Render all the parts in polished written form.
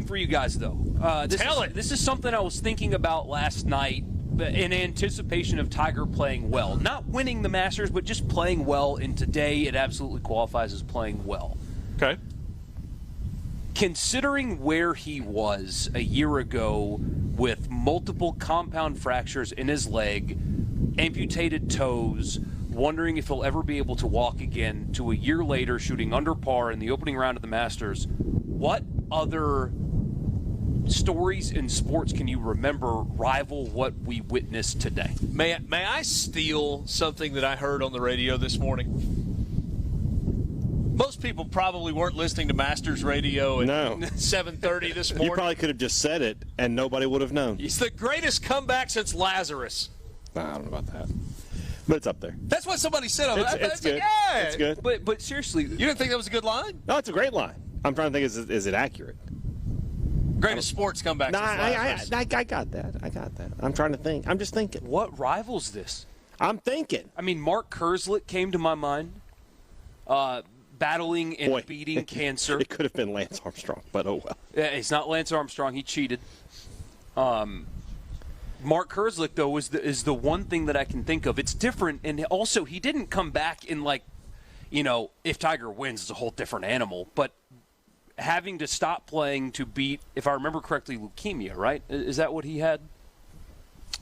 For you guys, though. This is something I was thinking about last night in anticipation of Tiger playing well. Not winning the Masters, but just playing well, and today it absolutely qualifies as playing well. Okay. Considering where he was a year ago with multiple compound fractures in his leg, amputated toes, wondering if he'll ever be able to walk again, to a year later shooting under par in the opening round of the Masters, what other stories in sports can you remember rival what we witnessed today? May I steal something that I heard on the radio this morning? Most people probably weren't listening to Masters radio at 7:30 this morning. You probably could have just said it, and nobody would have known. It's the greatest comeback since Lazarus. I don't know about that. But it's up there. That's what somebody said on that. It's good. Yeah. It's good. But seriously, You didn't think that was a good line? No, it's a great line. I'm trying to think, is it accurate? Greatest sports comeback since Lazarus. I got that. I'm trying to think. I'm just thinking. what rivals this? I'm thinking. I mean, Mark Kurzlich came to my mind, battling and beating cancer. It could have been Lance Armstrong, but oh well. Yeah, it's not Lance Armstrong. He cheated. Mark Kurzlich, though, is the one thing that I can think of. It's different, and also he didn't come back in if Tiger wins, it's a whole different animal. But having to stop playing to beat, if I remember correctly, leukemia, right? Is that what he had?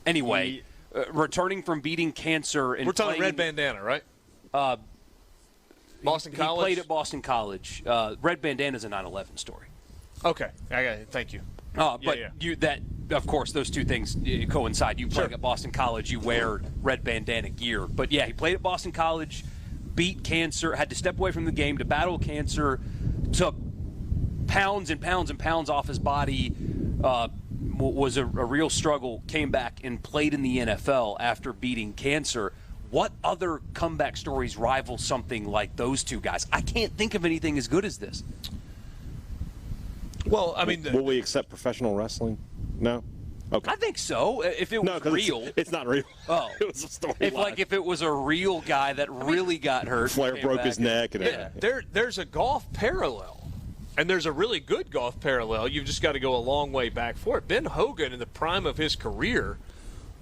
Anyway, returning from beating cancer and we're talking red bandana, right? Boston College? He played at Boston College. Red bandana's a 9/11 story. Okay, I got it. Thank you. Of course, those two things coincide. You play at Boston College, you wear red bandana gear. But yeah, he played at Boston College, beat cancer, had to step away from the game to battle cancer, took pounds and pounds and pounds off his body, was a real struggle, came back and played in the NFL after beating cancer. What other comeback stories rival something like those two guys? I can't think of anything as good as this. Well, I mean, will we accept professional wrestling? No. Okay. I think so. If it was real, it's not real. Oh, it was a story. If it was a real guy that really got hurt, Flair broke his neck, and there's a golf parallel. And there's a really good golf parallel. You've just got to go a long way back for it. Ben Hogan, in the prime of his career,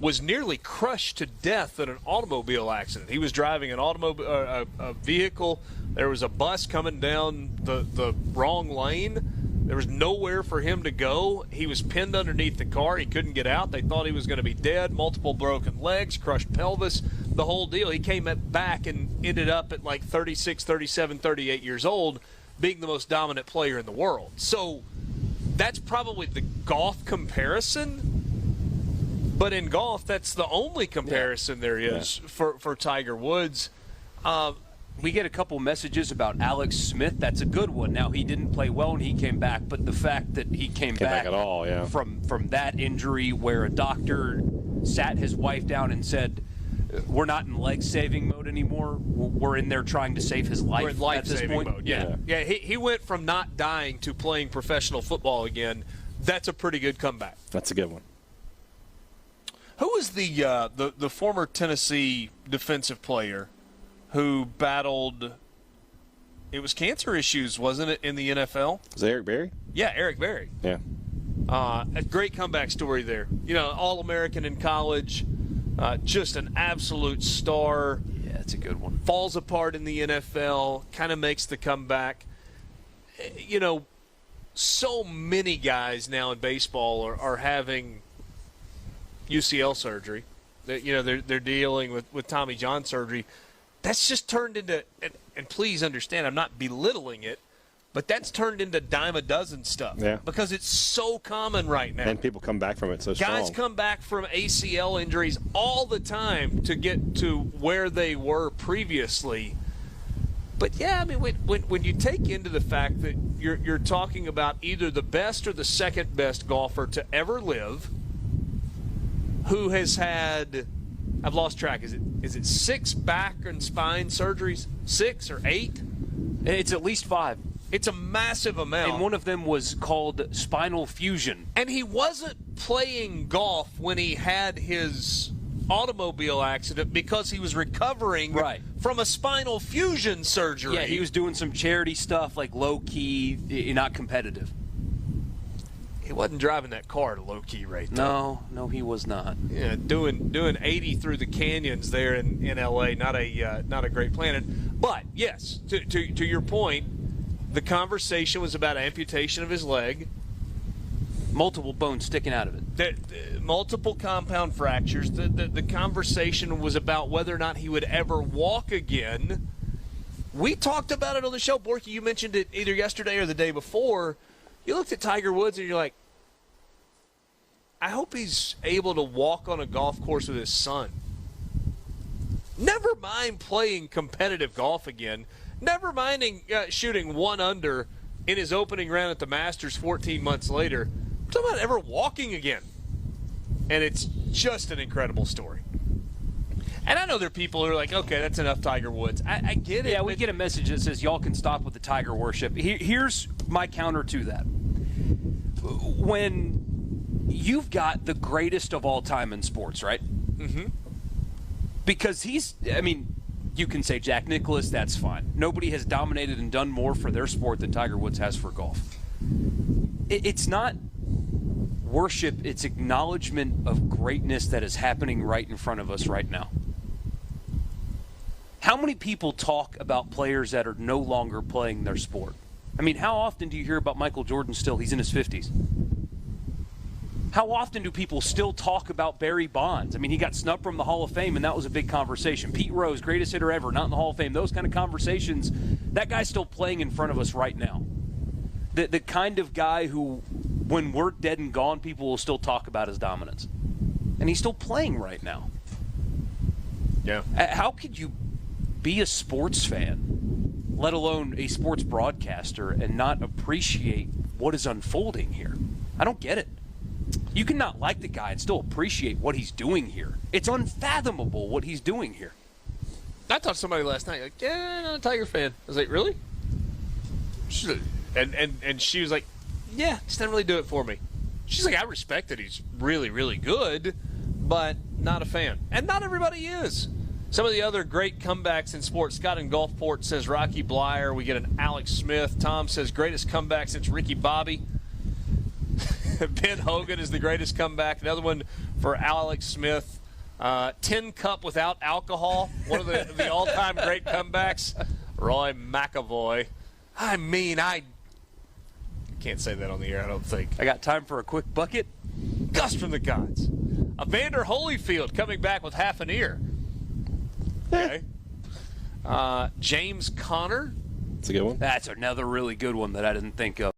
was nearly crushed to death in an automobile accident. He was driving a vehicle. There was a bus coming down the wrong lane. There was nowhere for him to go. He was pinned underneath the car. He couldn't get out. They thought he was going to be dead. Multiple broken legs, crushed pelvis, the whole deal. He came back and ended up at like 36, 37, 38 years old, being the most dominant player in the world. So that's probably the golf comparison. But in golf, that's the only comparison there is for Tiger Woods. We get a couple messages about Alex Smith. That's a good one. Now, he didn't play well when he came back, but the fact that he came back at all, from that injury where a doctor sat his wife down and said, we're not in leg-saving mode anymore. We're in there trying to save his life. We're in life-saving mode, yeah. He went from not dying to playing professional football again. That's a pretty good comeback. That's a good one. Who was the former Tennessee defensive player who battled, it was cancer issues, wasn't it, in the NFL? Was it Eric Berry? Yeah, Eric Berry. Yeah. A great comeback story there. All-American in college, just an absolute star. Yeah, that's a good one. Falls apart in the NFL, kind of makes the comeback. So many guys now in baseball are having UCL surgery. They're dealing with Tommy John surgery. That's just turned into, and please understand, I'm not belittling it, but that's turned into dime a dozen stuff. Yeah. Because it's so common right now. And people come back from it so strong. Guys come back from ACL injuries all the time to get to where they were previously. But, yeah, I mean, when you take into the fact that you're talking about either the best or the second best golfer to ever live, who has had, I've lost track, is it 6 back and spine surgeries? 6 or 8? It's at least 5. It's a massive amount. And one of them was called spinal fusion. And he wasn't playing golf when he had his automobile accident because he was recovering from a spinal fusion surgery. Yeah, he was doing some charity stuff, like low-key, not competitive. he wasn't driving that car at a low key rate. Though. No, he was not. Yeah, doing 80 through the canyons there in LA, not a great plan. But yes, to your point, the conversation was about amputation of his leg, Multiple bones sticking out of it. multiple compound fractures. The conversation was about whether or not he would ever walk again. We talked about it on the show. Borky, you mentioned it either yesterday or the day before. You looked at Tiger Woods and you're like, I hope he's able to walk on a golf course with his son. Never mind playing competitive golf again. Never minding shooting 1 under in his opening round at the Masters 14 months later. I'm talking about ever walking again. And it's just an incredible story. And I know there are people who are like, okay, that's enough Tiger Woods. I get it. Yeah, we get a message that says y'all can stop with the Tiger worship. Here's my counter to that. When you've got the greatest of all time in sports, right? Mm-hmm. Because you can say Jack Nicklaus, that's fine. Nobody has dominated and done more for their sport than Tiger Woods has for golf. It's not worship, it's acknowledgement of greatness that is happening right in front of us right now. How many people talk about players that are no longer playing their sport? I mean, how often do you hear about Michael Jordan still? He's in his 50s. How often do people still talk about Barry Bonds? I mean, he got snubbed from the Hall of Fame, and that was a big conversation. Pete Rose, greatest hitter ever, not in the Hall of Fame. Those kind of conversations, that guy's still playing in front of us right now. The kind of guy who, when we're dead and gone, people will still talk about his dominance. And he's still playing right now. Yeah. How could you be a sports fan, let alone a sports broadcaster, and not appreciate what is unfolding here? I don't get it. You cannot like the guy and still appreciate what he's doing here. It's unfathomable what he's doing here. I talked to somebody last night, like, yeah, I'm not a Tiger fan. I was like, really? And she was like, yeah, just didn't really do it for me. She's like, I respect that he's really, really good, but not a fan. And not everybody is. Some of the other great comebacks in sports. Scott in Gulfport says Rocky Blyer. We get an Alex Smith. Tom says greatest comeback since Ricky Bobby. Ben Hogan is the greatest comeback. Another one for Alex Smith. Tin Cup without alcohol. One of the all-time great comebacks. Roy McAvoy. I mean, I can't say that on the air, I don't think. I got time for a quick bucket. Gus from the Gods. Evander Holyfield coming back with half an ear. Okay. James Conner. That's a good one. That's another really good one that I didn't think of.